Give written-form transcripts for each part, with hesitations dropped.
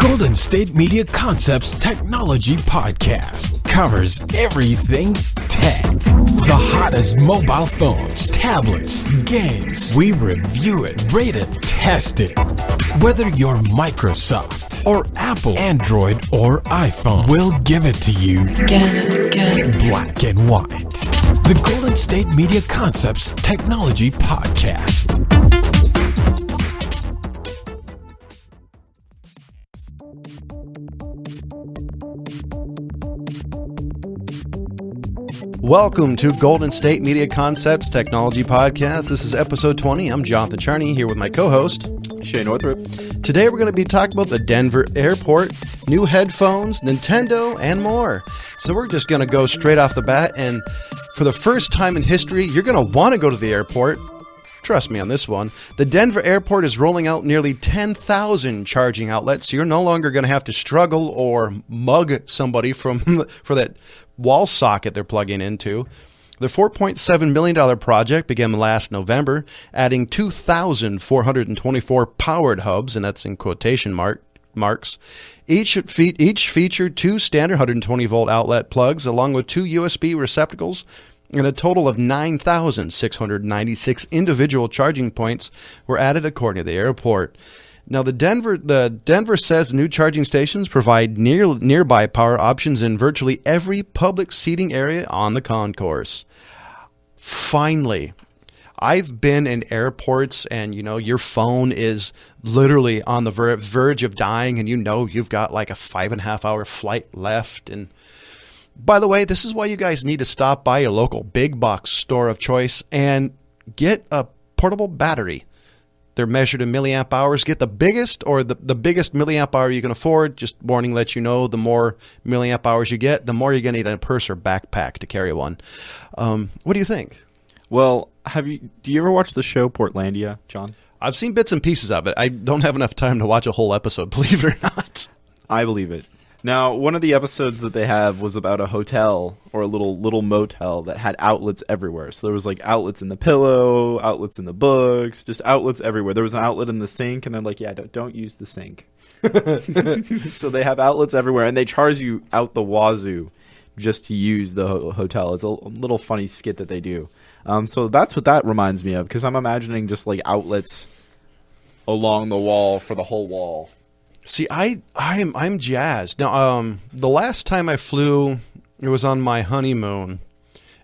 Golden State Media Concepts Technology Podcast covers everything tech. The hottest mobile phones, tablets, games. We review it, rate it, test it. Whether you're Microsoft or Apple, Android or iPhone, we'll give it to you again. Black and white. The Golden State Media Concepts Technology Podcast. Welcome to Golden State Media Concepts Technology Podcast. This is episode 20. I'm Jonathan Charney here with my co-host, Shay Northrup. Today we're going to be talking about the Denver airport, new headphones, Nintendo, and more. So we're just going to go straight off the bat, and for the first time in history, you're going to want to go to the airport. Trust me on this one. The Denver airport is rolling out nearly 10,000 charging outlets, so you're no longer going to have to struggle or mug somebody for that wall socket they're plugging into. The $4.7 million project began last November, adding 2,424 powered hubs, and that's in quotation marks. Each featured two standard 120-volt outlet plugs, along with two USB receptacles, and a total of 9,696 individual charging points were added according to the airport. Now, the Denver says the new charging stations provide nearby power options in virtually every public seating area on the concourse. Finally, I've been in airports and, your phone is literally on the verge of dying and you've got like a 5.5 hour flight left. And by the way, this is why you guys need to stop by your local big box store of choice and get a portable battery. They're measured in milliamp hours. Get the biggest or the biggest milliamp hour you can afford. Just warning, let you know, the more milliamp hours you get, the more you're going to need a purse or backpack to carry one. What do you think? Well, do you ever watch the show Portlandia, John? I've seen bits and pieces of it. I don't have enough time to watch a whole episode, believe it or not. I believe it. Now, one of the episodes that they have was about a hotel or a little motel that had outlets everywhere. So there was like outlets in the pillow, outlets in the books, just outlets everywhere. There was an outlet in the sink, and they're like, yeah, don't use the sink. So they have outlets everywhere, and they charge you out the wazoo just to use the hotel. It's a little funny skit that they do. So that's what that reminds me of, because I'm imagining just like outlets along the wall for the whole wall. See, I'm jazzed. Now, the last time I flew, it was on my honeymoon,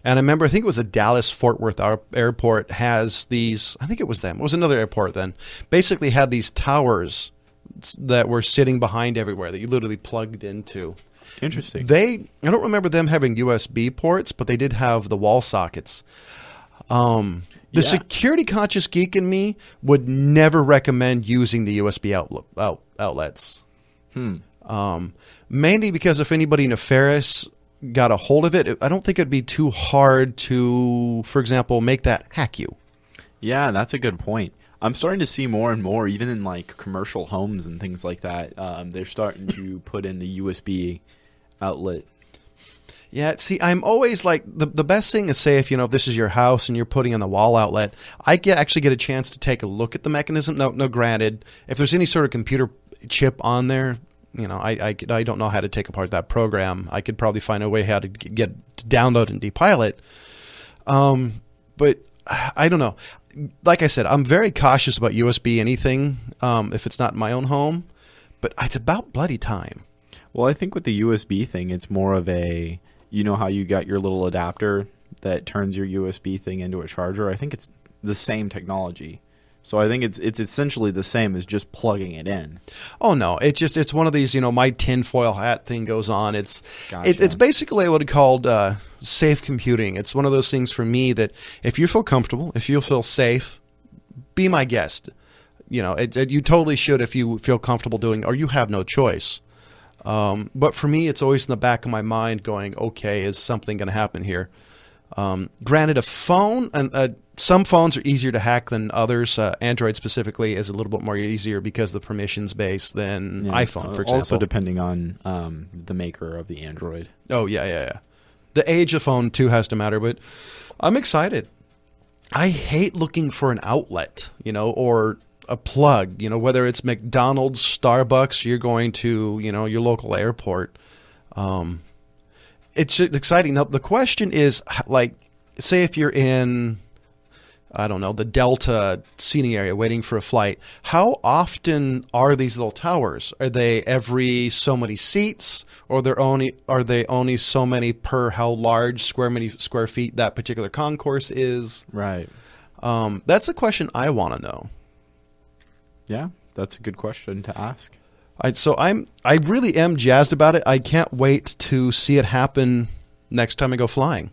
and I think it was a Dallas-Fort Worth airport has these, I think it was them. It was another airport then. Basically had these towers that were sitting behind everywhere that you literally plugged into. Interesting. I don't remember them having USB ports, but they did have the wall sockets. The security conscious geek in me would never recommend using the USB outlets. Mainly because if anybody nefarious got a hold of it, I don't think it'd be too hard to, for example, make that hack you. Yeah, that's a good point. I'm starting to see more and more, even in like commercial homes and things like that. They're starting to put in the USB outlet. Yeah, see, I'm always like, the best thing is, say, if this is your house and you're putting in the wall outlet, I actually get a chance to take a look at the mechanism. No, granted, if there's any sort of computer chip on there, I don't know how to take apart that program. I could probably find a way how to download and depile it. But I don't know. Like I said, I'm very cautious about USB anything if it's not in my own home, but it's about bloody time. Well, I think with the USB thing, it's more of a... You know how you got your little adapter that turns your USB thing into a charger? I think it's the same technology. So I think it's essentially the same as just plugging it in. Oh, no. It's one of these, my tinfoil hat thing goes on. It's basically what it's called safe computing. It's one of those things for me that if you feel comfortable, if you feel safe, be my guest. You totally should if you feel comfortable doing, or you have no choice. But for me, it's always in the back of my mind going, okay, is something going to happen here? Granted, a phone, and some phones are easier to hack than others. Android specifically is a little bit more easier because the permissions based than iPhone, for example. Also depending on the maker of the Android. Oh, yeah. The age of phone, too, has to matter, but I'm excited. I hate looking for an outlet, or a plug, whether it's McDonald's, Starbucks, you're going to, your local airport. It's exciting. Now, the question is, like, say if you're in, I don't know, the Delta seating area waiting for a flight, how often are these little towers? Are they every so many seats, or are they only so many per how large square feet that particular concourse is? Right. That's a question I want to know. Yeah, that's a good question to ask. I really am jazzed about it. I can't wait to see it happen next time I go flying.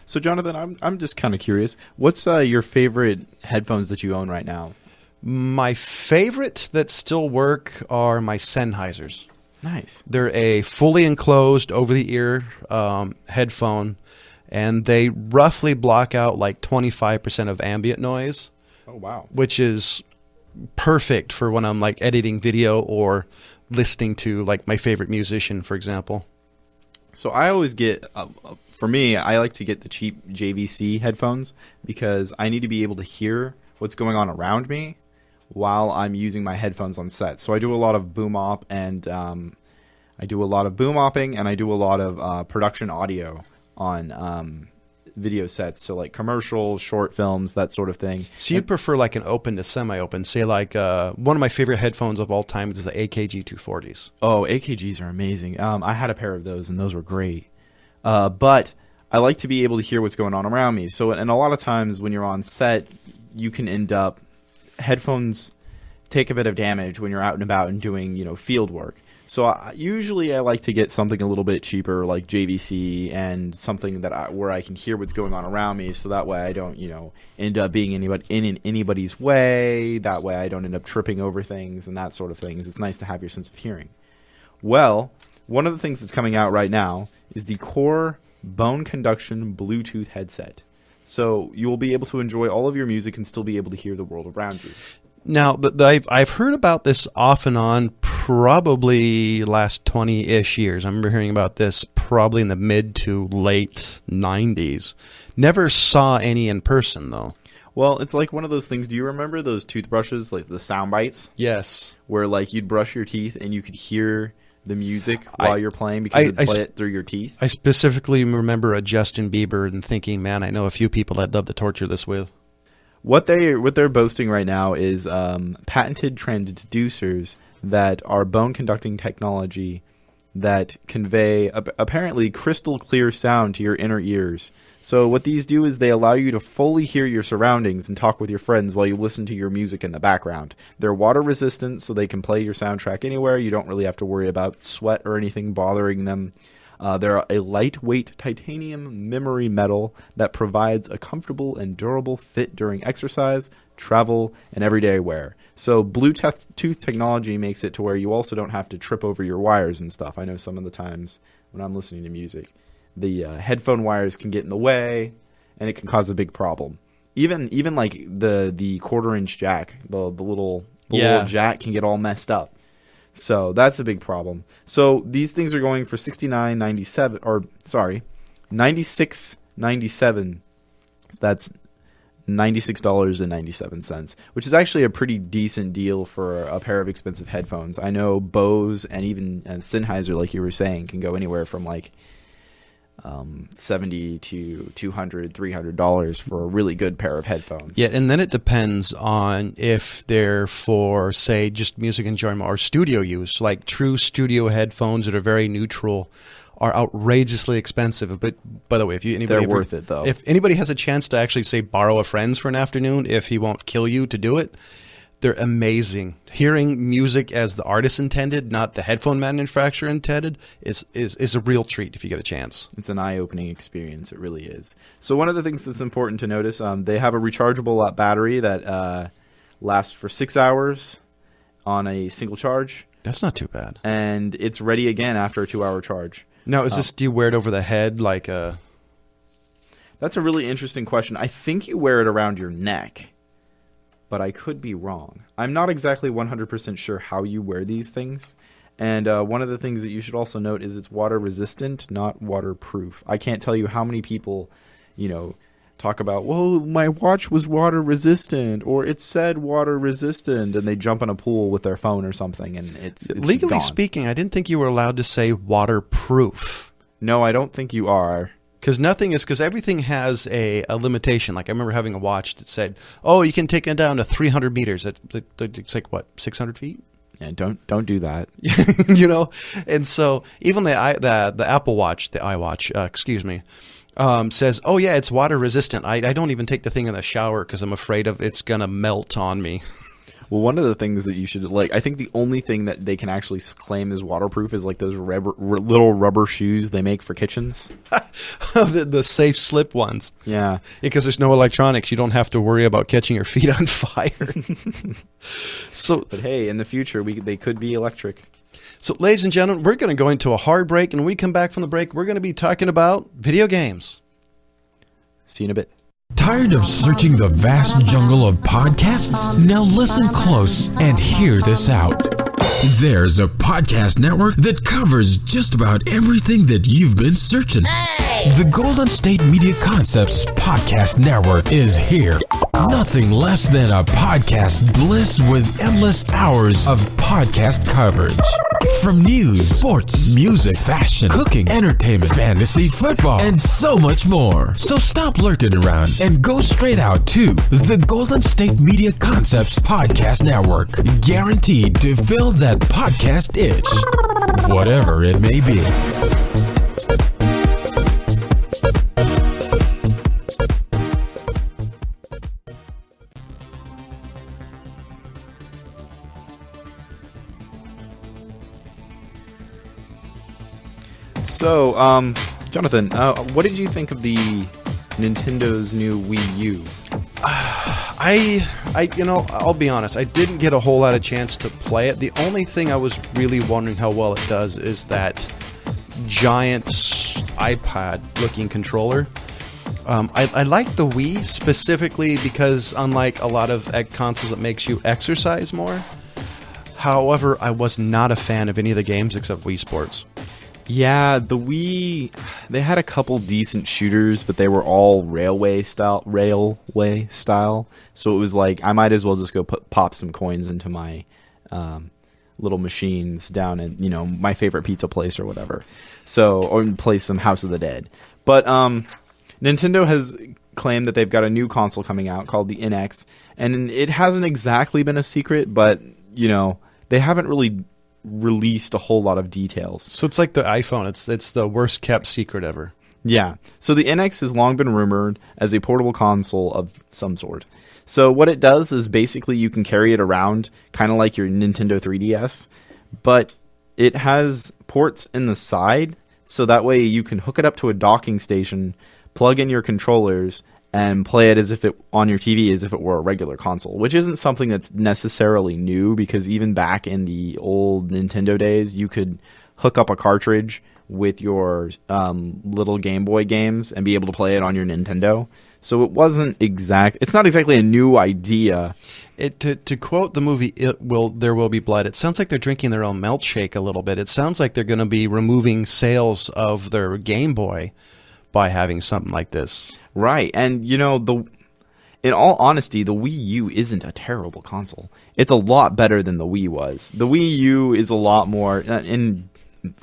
So, Jonathan, I'm just kind of curious. What's your favorite headphones that you own right now? My favorite that still work are my Sennheisers. Nice. They're a fully enclosed over-the-ear headphone, and they roughly block out like 25% of ambient noise. Oh, wow. Which is perfect for when I'm like editing video or listening to like my favorite musician, for example. So I always get, for me, I like to get the cheap JVC headphones because I need to be able to hear what's going on around me while I'm using my headphones on set. So I do a lot of boom op and I do a lot of boom opping and I do a lot of production audio on video sets, so like commercials, short films, that sort of thing. So you'd prefer like an open to semi-open, say like one of my favorite headphones of all time is the AKG 240s. Oh, AKGs are amazing. I had a pair of those and those were great. But I like to be able to hear what's going on around me. So, and a lot of times when you're on set, you can end up, headphones take a bit of damage when you're out and about and doing, field work. So usually I like to get something a little bit cheaper like JVC and something that where I can hear what's going on around me, so that way I don't, end up being in anybody's way. That way I don't end up tripping over things and that sort of things. It's nice to have your sense of hearing. Well, one of the things that's coming out right now is the Core Bone Conduction Bluetooth headset. So you will be able to enjoy all of your music and still be able to hear the world around you. Now, I've heard about this off and on probably last 20-ish years. I remember hearing about this probably in the mid to late 90s. Never saw any in person, though. Well, it's like one of those things. Do you remember those toothbrushes, like the sound bites? Yes. Where like you'd brush your teeth and you could hear the music while you're playing because you'd play it through your teeth? I specifically remember a Justin Bieber and thinking, man, I know a few people I'd love to torture this with. What they're boasting right now is patented transducers that are bone conducting technology that convey apparently crystal clear sound to your inner ears. So what these do is they allow you to fully hear your surroundings and talk with your friends while you listen to your music in the background. They're water resistant, so they can play your soundtrack anywhere. You don't really have to worry about sweat or anything bothering them. They're a lightweight titanium memory metal that provides a comfortable and durable fit during exercise, travel, and everyday wear. So Bluetooth technology makes it to where you also don't have to trip over your wires and stuff. I know some of the times when I'm listening to music, the headphone wires can get in the way, and it can cause a big problem. Even like the quarter-inch jack, the little jack can get all messed up. So that's a big problem. So these things are going for $96.97. So that's $96.97, which is actually a pretty decent deal for a pair of expensive headphones. I know Bose and even Sennheiser, like you were saying, can go anywhere from like $70 to $200, $300 for a really good pair of headphones. Yeah, and then it depends on if they're for, say, just music enjoyment or studio use. Like true studio headphones that are very neutral are outrageously expensive. But by the way, they're worth it though. If anybody has a chance to actually say borrow a friend's for an afternoon, if he won't kill you to do it, they're amazing. Hearing music as the artist intended, not the headphone manufacturer intended, is a real treat if you get a chance. It's an eye-opening experience. It really is. So one of the things that's important to notice, they have a rechargeable battery that lasts for 6 hours on a single charge. That's not too bad. And it's ready again after a 2-hour charge. Now, is this, do you wear it over the head like a... That's a really interesting question. I think you wear it around your neck, but I could be wrong. I'm not exactly 100% sure how you wear these things. And one of the things that you should also note is it's water resistant, not waterproof. I can't tell you how many people, talk about, well, my watch was water resistant, or it said water resistant, and they jump in a pool with their phone or something, and it's legally just gone. speaking, I didn't think you were allowed to say waterproof. No, I don't think you are. Because everything has a limitation. Like I remember having a watch that said, "Oh, you can take it down to 300 meters." It's like what, 600 feet? Yeah, don't do that. You know, and so even the Apple Watch, the iWatch, says, "Oh yeah, it's water resistant." I don't even take the thing in the shower because I'm afraid of it's gonna melt on me. Well, one of the things that you should I think the only thing that they can actually claim is waterproof is like those little rubber shoes they make for kitchens. the safe slip ones. Yeah. Because there's no electronics, you don't have to worry about catching your feet on fire. But hey, in the future, they could be electric. So, ladies and gentlemen, we're going to go into a hard break, and when we come back from the break, we're going to be talking about video games. See you in a bit. Tired of searching the vast jungle of podcasts? Now listen close and hear this out. There's a podcast network that covers just about everything that you've been searching. The Golden State Media Concepts Podcast Network is here. Nothing less than a podcast bliss with endless hours of podcast coverage. From news, sports, music, fashion, cooking, entertainment, fantasy, football, and so much more. So stop lurking around and go straight out to the Golden State Media Concepts Podcast Network. Guaranteed to fill that podcast itch, whatever it may be. So, Jonathan, what did you think of the Nintendo's new Wii U? I'll be honest, I didn't get a whole lot of chance to play it. The only thing I was really wondering how well it does is that giant iPad-looking controller. I like the Wii specifically because, unlike a lot of consoles, it makes you exercise more. However, I was not a fan of any of the games except Wii Sports. Yeah, the Wii, they had a couple decent shooters, but they were all railway style. So it was like, I might as well just go pop some coins into my little machines down at, my favorite pizza place or whatever. Or play some House of the Dead. But Nintendo has claimed that they've got a new console coming out called the NX, and it hasn't exactly been a secret, but, they haven't really released a whole lot of details. So it's like the iPhone. It's the worst kept secret ever. Yeah. So the NX has long been rumored as a portable console of some sort. So what it does is basically you can carry it around kind of like your Nintendo 3DS, but it has ports in the side, so that way you can hook it up to a docking station, plug in your controllers, and play it as if it on your TV as if it were a regular console, which isn't something that's necessarily new, because even back in the old Nintendo days, you could hook up a cartridge with your little Game Boy games and be able to play it on your Nintendo. So it's not exactly a new idea. To quote the movie There Will Be Blood, it sounds like they're drinking their own milkshake a little bit. It sounds like they're going to be removing sales of their Game Boy by having something like this. Right, and in all honesty, the Wii U isn't a terrible console. It's a lot better than the Wii was. The Wii U is a lot more, and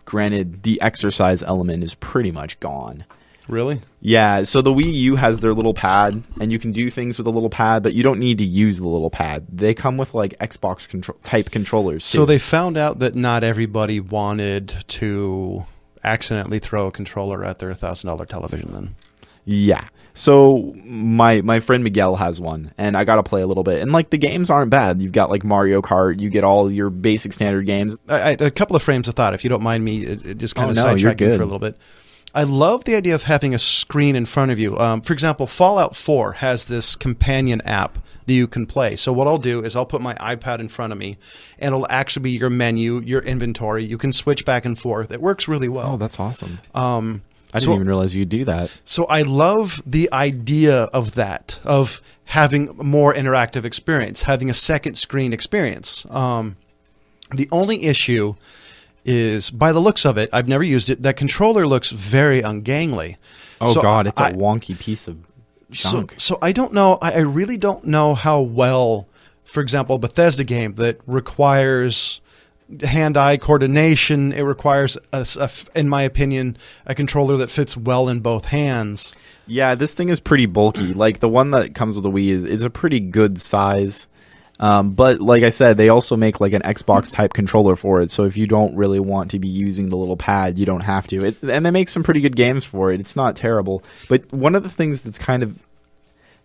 granted, the exercise element is pretty much gone. Really? Yeah, so the Wii U has their little pad, and you can do things with the little pad, but you don't need to use the little pad. They come with like Xbox type controllers too. So they found out that not everybody wanted to accidentally throw a controller at their $1,000 television then. Yeah. So my friend Miguel has one, and I got to play a little bit. And like the games aren't bad. You've got like Mario Kart. You get all your basic standard games. A couple of frames of thought, if you don't mind me, just kind of sidetracking for a little bit. I love the idea of having a screen in front of you. For example, Fallout 4 has this companion app that you can play. So what I'll do is I'll put my iPad in front of me, and it'll actually be your menu, your inventory. You can switch back and forth. It works really well. Oh, that's awesome. I didn't even realize you'd do that. So I love the idea of that, of having more interactive experience, having a second screen experience. The only issue is, by the looks of it, I've never used it, that controller looks very ungainly. Oh, so God, it's a wonky piece of... junk. So I don't know. I really don't know how well, for example, a Bethesda game that requires hand-eye coordination. It requires, in my opinion, a controller that fits well in both hands. Yeah, this thing is pretty bulky. Like the one that comes with the Wii is a pretty good size. But like I said, they also make like an Xbox type controller for it. So if you don't really want to be using the little pad, you don't have to. And they make some pretty good games for it. It's not terrible. But one of the things that's kind of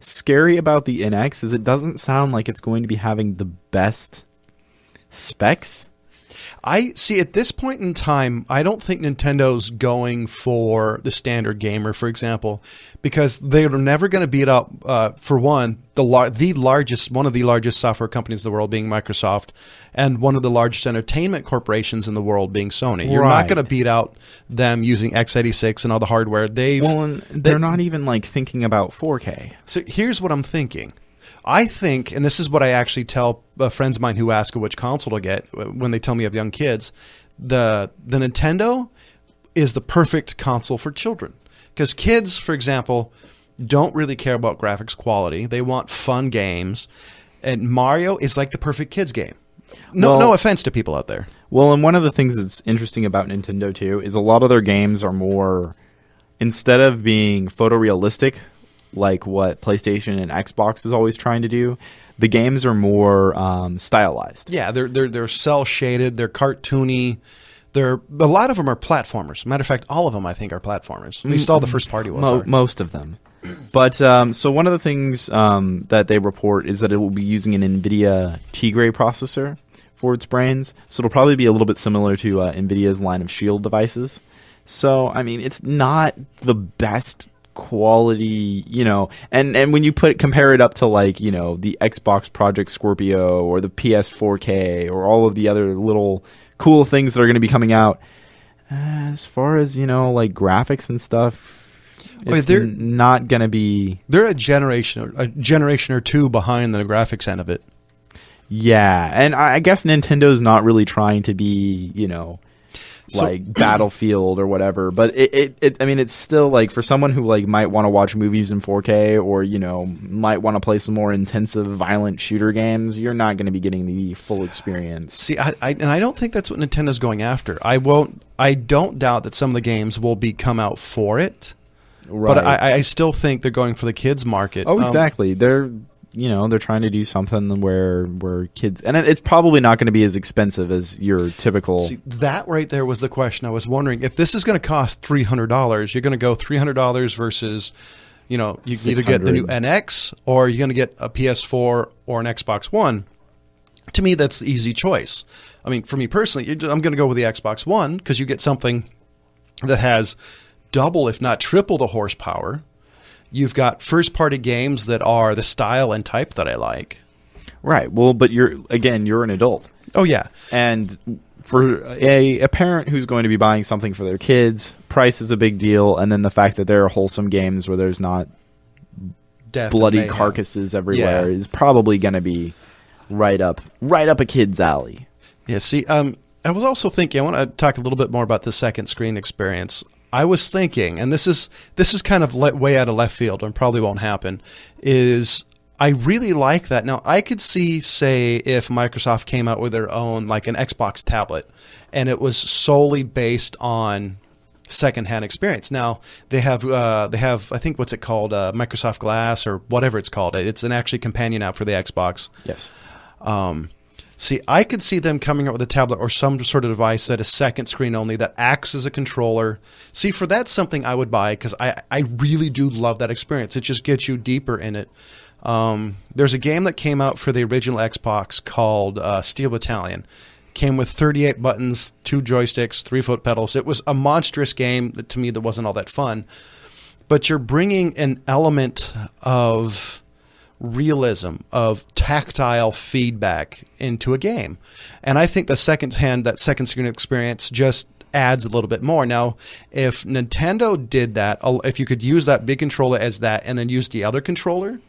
scary about the NX is it doesn't sound like it's going to be having the best specs. I see at this point in time, I don't think Nintendo's going for the standard gamer, for example, because they're never going to beat up, for one, one of the largest software companies in the world being Microsoft, and one of the largest entertainment corporations in the world being Sony. You're not going to beat out them using x86 and all the hardware. They're not even like thinking about 4K. So here's what I'm thinking. I think, and this is what I actually tell friends of mine who ask which console to get when they tell me I have young kids, the Nintendo is the perfect console for children. Because kids, for example, don't really care about graphics quality. They want fun games. And Mario is like the perfect kids game. No offense to people out there. Well, and one of the things that's interesting about Nintendo, too, is a lot of their games are more, instead of being photorealistic, like what PlayStation and Xbox is always trying to do, the games are more stylized. Yeah, they're cell shaded, they're cartoony. A lot of them are platformers. Matter of fact, all of them I think are platformers. At least all the first party ones are. Most of them. But so one of the things that they report is that it will be using an NVIDIA Tigray processor for its brains. So it'll probably be a little bit similar to NVIDIA's line of Shield devices. So I mean, it's not the best quality, and when you compare it up to like, the Xbox Project Scorpio or the PS4K or all of the other little cool things that are going to be coming out, as far as, like graphics and stuff, it's not going to be... They're a generation or two behind the graphics end of it. Yeah, and I guess Nintendo's not really trying to be, like Battlefield or whatever, but it's still like for someone who like might want to watch movies in 4K or might want to play some more intensive violent shooter games, you're not going to be getting the full experience. See, I don't think that's what Nintendo's going after. I don't doubt that some of the games will come out for it, right. But I still think they're going for the kids market. Oh, exactly. They're trying to do something where kids... And it's probably not going to be as expensive as your typical... See, that right there was the question. I was wondering, if this is going to cost $300, you're going to go $300 versus, you can either get the new NX or you're going to get a PS4 or an Xbox One. To me, that's the easy choice. I mean, for me personally, I'm going to go with the Xbox One because you get something that has double, if not triple, the horsepower. You've got first-party games that are the style and type that I like. Right. Well, but you're an adult. Oh, yeah. And for a parent who's going to be buying something for their kids, price is a big deal. And then the fact that there are wholesome games where there's not bloody carcasses everywhere is probably going to be right up a kid's alley. Yeah, see, I was also thinking, I want to talk a little bit more about the second screen experience. I was thinking, and this is kind of way out of left field and probably won't happen, is I really like that. Now, I could see, say, if Microsoft came out with their own, like an Xbox tablet, and it was solely based on secondhand experience. Now, they have I think, what's it called, Microsoft Glass or whatever it's called. It's an actually companion app for the Xbox. Yes. See, I could see them coming up with a tablet or some sort of device that is second screen only that acts as a controller. See, for that's something I would buy because I really do love that experience. It just gets you deeper in it. There's a game that came out for the original Xbox called Steel Battalion. Came with 38 buttons, 2 joysticks, 3 foot pedals. It was a monstrous game that, to me, that wasn't all that fun. But you're bringing an element of realism, of tactile feedback into a game. And I think that second screen experience just adds a little bit more. Now, if Nintendo did that, if you could use that big controller as that and then use the other controller,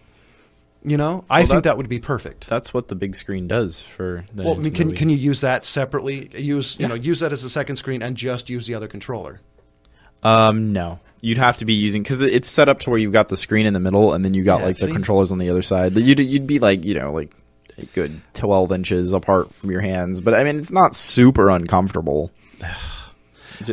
I think that would be perfect. That's what the big screen does for the Well, I mean, can you use that separately? Use that as a second screen and just use the other controller? No. You'd have to be using, because it's set up to where you've got the screen in the middle, and then you got the controllers on the other side. You'd be like a good 12 inches apart from your hands. But I mean, it's not super uncomfortable.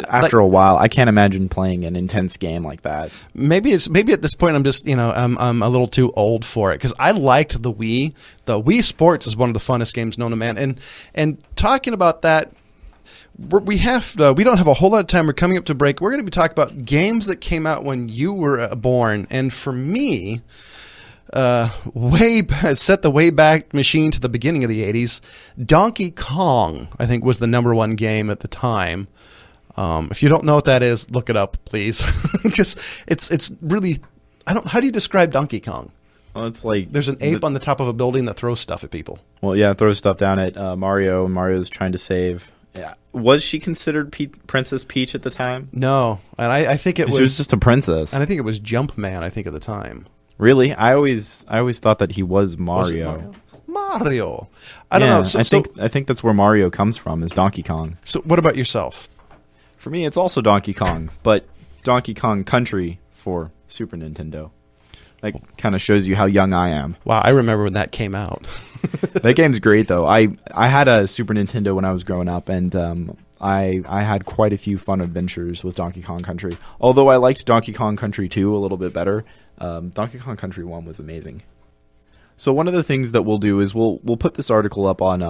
After a while, I can't imagine playing an intense game like that. Maybe at this point I'm just I'm a little too old for it, because I liked the Wii. The Wii Sports is one of the funnest games known to man. And talking about that, we don't have a whole lot of time. We're coming up to break. We're going to be talking about games that came out when you were born. And for me, set the way back machine to the beginning of the 80s. Donkey Kong, I think, was the number one game at the time. If you don't know what that is, look it up, please, because it's really, how do you describe Donkey Kong? Well, it's like there's an ape on the top of a building that throws stuff at people. Well, yeah, throws stuff down at Mario, and Mario's trying to save. Yeah, was she considered Princess Peach at the time? No, and I think she was just a princess, and I think it was Jumpman. I think at the time. Really, I always thought that he was Mario. Mario. I don't know. I think that's where Mario comes from, is Donkey Kong. So, what about yourself? For me, it's also Donkey Kong, but Donkey Kong Country for Super Nintendo. That kind of shows you how young I am. Wow, I remember when that came out. That game's great, though. I had a Super Nintendo when I was growing up, and I had quite a few fun adventures with Donkey Kong Country. Although I liked Donkey Kong Country 2 a little bit better, Donkey Kong Country 1 was amazing. So one of the things that we'll do is we'll put this article up on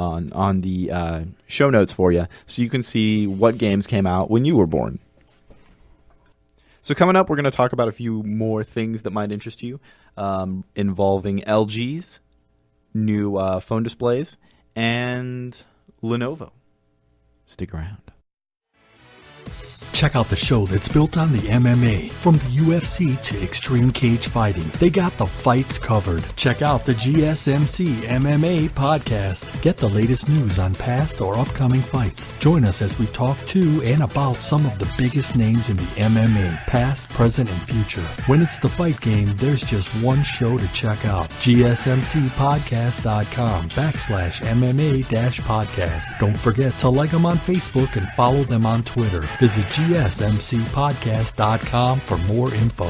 the show notes for you, so you can see what games came out when you were born. So coming up, we're going to talk about a few more things that might interest you, involving LG's new phone displays and Lenovo. Stick around. Check out the show that's built on the MMA. From the UFC to extreme cage fighting, they got the fights covered. Check out the GSMC MMA podcast. Get the latest news on past or upcoming fights. Join us as we talk to and about some of the biggest names in the MMA, past, present, and future. When it's the fight game, there's just one show to check out. GSMCpodcast.com/MMA-podcast. Don't forget to like them on Facebook and follow them on Twitter. Visit GSMCpodcast.com for more info.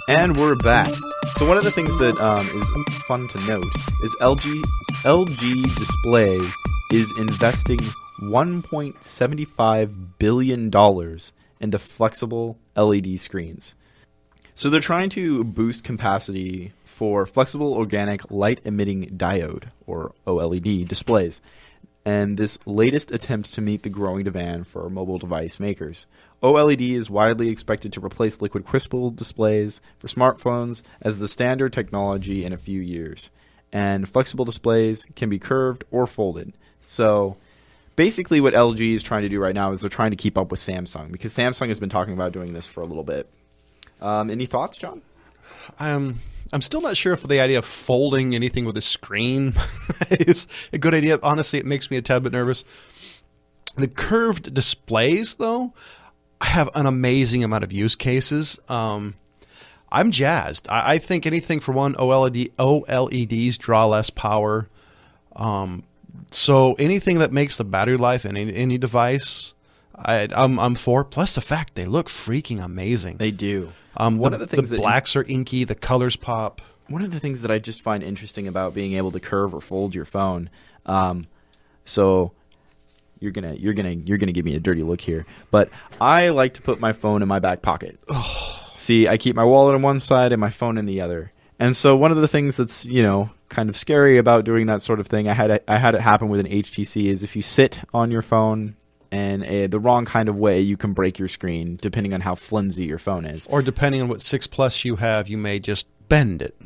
And we're back. So one of the things that is fun to note is LG Display is investing $1.75 billion into flexible LED screens. So they're trying to boost capacity for flexible organic light emitting diode, or OLED, displays, and this latest attempt to meet the growing demand for mobile device makers. OLED is widely expected to replace liquid crystal displays for smartphones as the standard technology in a few years, and flexible displays can be curved or folded. So basically what LG is trying to do right now is they're trying to keep up with Samsung, because Samsung has been talking about doing this for a little bit. Any thoughts, John? I'm still not sure if the idea of folding anything with a screen is a good idea. Honestly, it makes me a tad bit nervous. The curved displays, though, have an amazing amount of use cases. I'm jazzed. I think anything for one, OLEDs draw less power. So anything that makes the battery life in any device, I'm for. Plus the fact they look freaking amazing. They do. One of the things, the blacks are inky, the colors pop. One of the things that I just find interesting about being able to curve or fold your phone. So you're gonna give me a dirty look here, but I like to put my phone in my back pocket. See, I keep my wallet on one side and my phone in the other. And so one of the things that's, kind of scary about doing that sort of thing, I had it happen with an HTC, is if you sit on your phone in the wrong kind of way, you can break your screen, depending on how flimsy your phone is. Or depending on what 6 Plus you have, you may just bend it.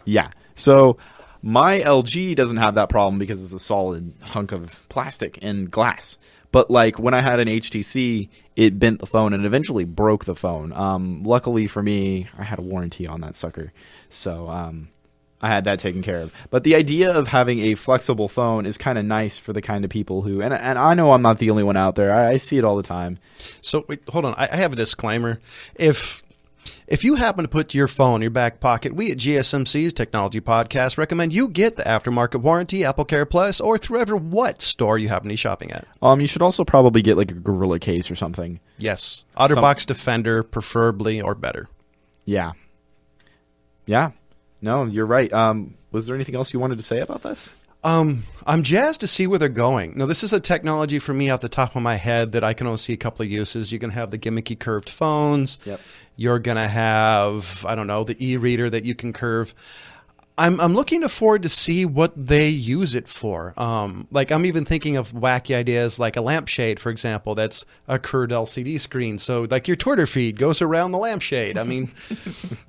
Yeah. So my LG doesn't have that problem because it's a solid hunk of plastic and glass. But like when I had an HTC, it bent the phone and eventually broke the phone. Luckily for me, I had a warranty on that sucker. So I had that taken care of. But the idea of having a flexible phone is kind of nice for the kind of people who, and I know I'm not the only one out there. I see it all the time. So wait, hold on. I have a disclaimer. If you happen to put your phone in your back pocket, we at GSMC's Technology Podcast recommend you get the aftermarket warranty, Apple Care Plus, or through what store you happen to be shopping at. You should also probably get like a Gorilla case or something. Yes. OtterBox Defender, preferably, or better. Yeah. Yeah. No, you're right. Was there anything else you wanted to say about this? I'm jazzed to see where they're going. Now, this is a technology for me off the top of my head that I can only see a couple of uses. You can have the gimmicky curved phones. Yep. You're going to have, I don't know, the e-reader that you can curve. I'm looking forward to see what they use it for. Like I'm even thinking of wacky ideas like a lampshade, for example, that's a curved LCD screen. So like your Twitter feed goes around the lampshade. I mean,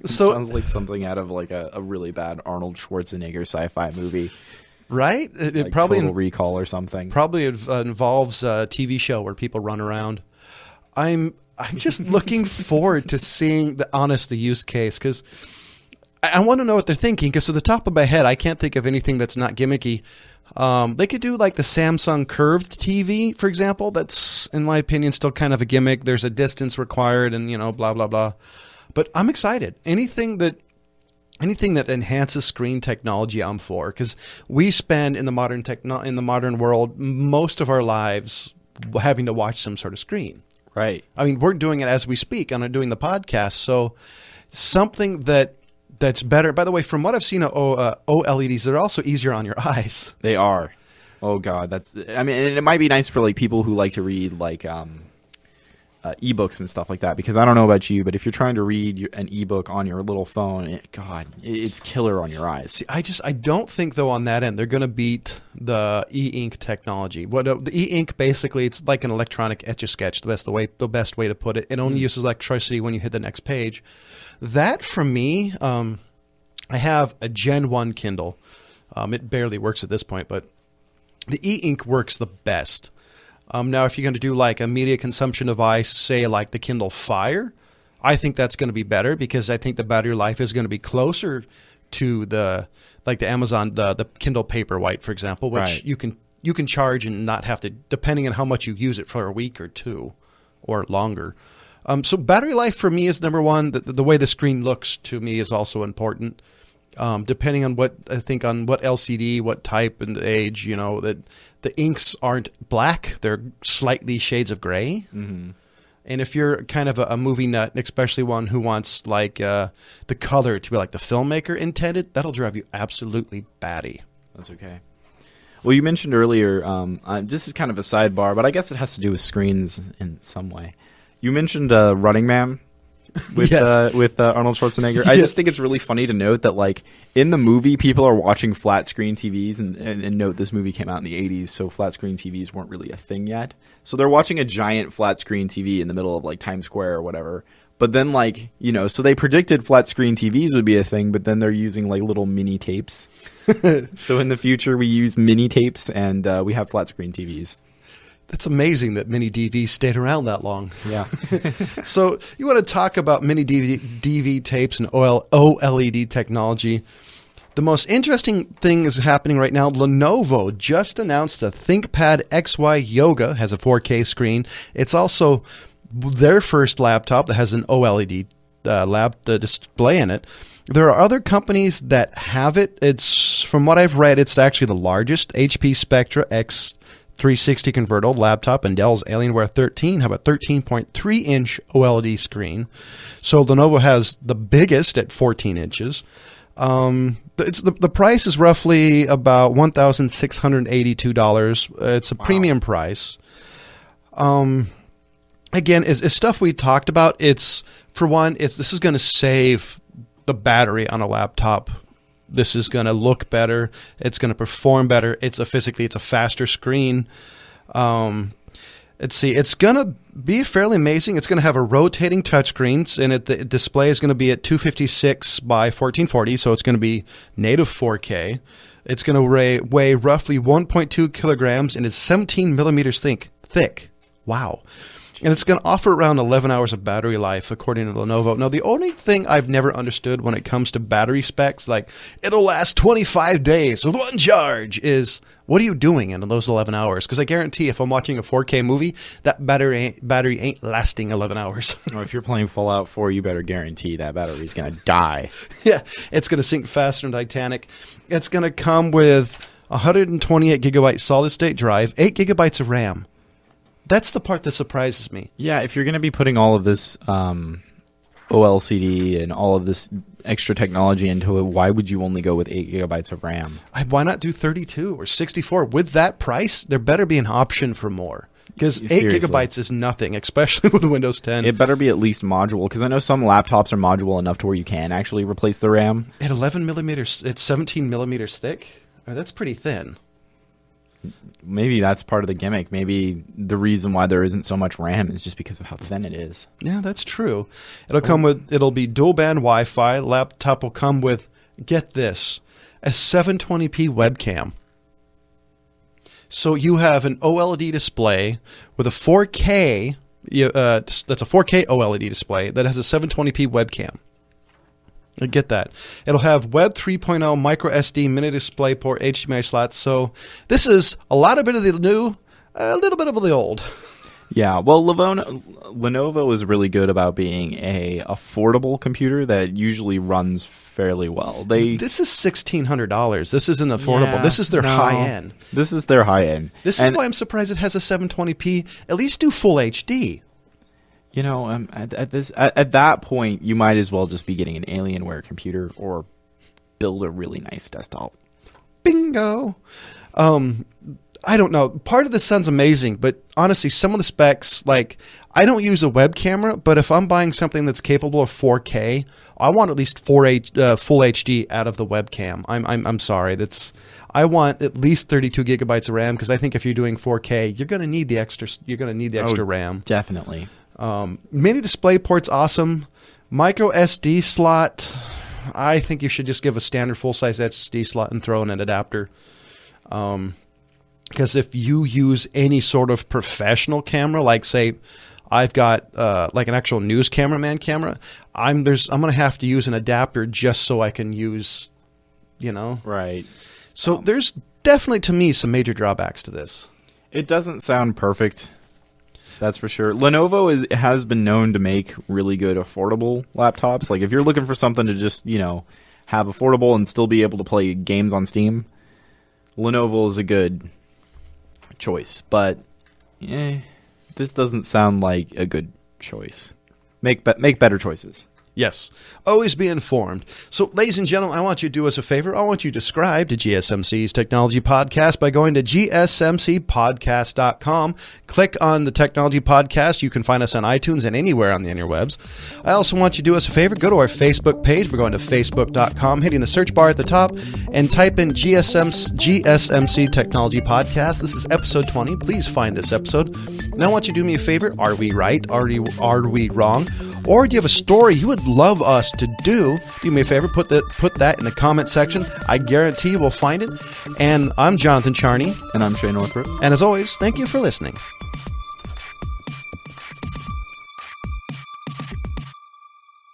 so sounds like something out of like a really bad Arnold Schwarzenegger sci-fi movie. Right? It Like probably Total Recall or something. Probably involves a TV show where people run around. I'm just looking forward to seeing the use case because I want to know what they're thinking. Because to the top of my head, I can't think of anything that's not gimmicky. They could do like the Samsung curved TV, for example. That's, in my opinion, still kind of a gimmick. There's a distance required, and blah blah blah. But I'm excited. Anything that enhances screen technology, I'm for, because we spend in the modern world most of our lives having to watch some sort of screen. Right. I mean, we're doing it as we speak and doing the podcast. So something that's better. By the way, from what I've seen of OLEDs, they're also easier on your eyes. They are. Oh God, and it might be nice for like people who like to read like ebooks and stuff like that, because I don't know about you, but if you're trying to read an ebook on your little phone, it's killer on your eyes. See, I don't think though on that end they're going to beat the e-ink technology. The e-ink basically, it's like an electronic etch-a-sketch. The best way to put it. It only uses electricity when you hit the next page. That for me, I have a Gen 1 Kindle. It barely works at this point, but the e-ink works the best. Now, if you're going to do like a media consumption device, say like the Kindle Fire, I think that's going to be better because I think the battery life is going to be closer to the Amazon, the Kindle Paperwhite, for example, which right. you can charge and not have to, depending on how much you use it for a week or two or longer. So battery life for me is number one. The way the screen looks to me is also important. Depending on what LCD, what type and age, that the inks aren't black, they're slightly shades of gray. Mm-hmm. And if you're kind of a movie nut, especially one who wants like the color to be like the filmmaker intended, that'll drive you absolutely batty. That's okay. Well, you mentioned earlier, this is kind of a sidebar, but I guess it has to do with screens in some way. You mentioned Running Man with yes. Arnold Schwarzenegger. Yes. I just think it's really funny to note that, like, in the movie, people are watching flat screen TVs, and note this movie came out in the 80s, so flat screen TVs weren't really a thing yet. So they're watching a giant flat screen TV in the middle of, like, Times Square or whatever. But then, like, so they predicted flat screen TVs would be a thing, but then they're using, like, little mini tapes. So in the future, we use mini tapes, and we have flat screen TVs. That's amazing that mini DVs stayed around that long. Yeah. So you want to talk about mini DV tapes and OLED technology. The most interesting thing is happening right now. Lenovo just announced the ThinkPad XY Yoga has a 4K screen. It's also their first laptop that has an OLED display in it. There are other companies that have it. It's, from what I've read, it's actually the largest. HP Spectra X360 convertible laptop and Dell's Alienware 13 have a 13.3-inch OLED screen. So Lenovo has the biggest at 14 inches. The price is roughly about $1,682. It's a premium price. Again, is stuff we talked about. It's, for one, this is going to save the battery on a laptop. This is going to look better. It's going to perform better. It's a faster screen. Let's see. It's going to be fairly amazing. It's going to have a rotating touchscreen, and the display is going to be at 256 by 1440, so it's going to be native 4K. It's going to weigh roughly 1.2 kilograms and is 17 millimeters thick. Wow. And it's going to offer around 11 hours of battery life, according to Lenovo. Now, the only thing I've never understood when it comes to battery specs, like it'll last 25 days with one charge, is what are you doing in those 11 hours? Because I guarantee if I'm watching a 4K movie, that battery ain't lasting 11 hours. Or if you're playing Fallout 4, you better guarantee that battery's going to die. Yeah, it's going to sink faster than Titanic. It's going to come with 128 gigabyte solid state drive, 8 gigabytes of RAM. That's the part that surprises me. Yeah, if you're going to be putting all of this OLCD and all of this extra technology into it, why would you only go with 8 gigabytes of RAM? Why not do 32 or 64? With that price, there better be an option for more. Because 8 gigabytes is nothing, especially with Windows 10. It better be at least modular, because I know some laptops are modular enough to where you can actually replace the RAM. At 11 millimeters, it's 17 millimeters thick. Oh, that's pretty thin. Maybe that's part of the gimmick. Maybe the reason why there isn't so much RAM is just because of how thin it is. Yeah, that's true. It'll be dual band Wi-Fi. Laptop will come with, get this, a 720p webcam. So you have an OLED display with a 4K. That's a 4K OLED display that has a 720p webcam. Get that. It'll have Web 3.0 micro SD mini display port HDMI slots. So this is a lot of bit of the new, a little bit of the old. Yeah, well, Lenovo is really good about being a affordable computer that usually runs fairly well. This is $1,600. This isn't affordable. Yeah, this is their high end. This is their high end. This is why I'm surprised it has a 720p. At least do full HD. You know, at that point, you might as well just be getting an Alienware computer or build a really nice desktop. Bingo. I don't know. Part of this sounds amazing, but honestly, some of the specs, like, I don't use a web camera, but if I'm buying something that's capable of 4K, I want at least full HD out of the webcam. I'm sorry. I want at least 32 gigabytes of RAM because I think if you're doing 4K, you're going to need the extra. You're going to need the extra RAM. Definitely. Mini display port's awesome. Micro SD slot. I think you should just give a standard full size SD slot and throw in an adapter. Because if you use any sort of professional camera, like say I've got like an actual news cameraman camera, I'm going to have to use an adapter just so I can use, Right. So there's definitely, to me, some major drawbacks to this. It doesn't sound perfect. That's for sure. Lenovo has been known to make really good affordable laptops. Like if you're looking for something to just, have affordable and still be able to play games on Steam, Lenovo is a good choice. But this doesn't sound like a good choice. Make better choices. Yes. Always be informed. So, ladies and gentlemen, I want you to do us a favor. I want you to subscribe to GSMC's Technology Podcast by going to gsmcpodcast.com. Click on the Technology Podcast. You can find us on iTunes and anywhere on the interwebs. I also want you to do us a favor. Go to our Facebook page. We're going to facebook.com, hitting the search bar at the top, and type in GSMC Technology Podcast. This is episode 20. Please find this episode. And I want you to do me a favor. Are we right? Are we wrong? Or do you have a story you would love us to do me a favor, put that in the comment section. I guarantee we'll find it. And I'm Jonathan Charney. And I'm Shay Northrup. And as always, thank you for listening.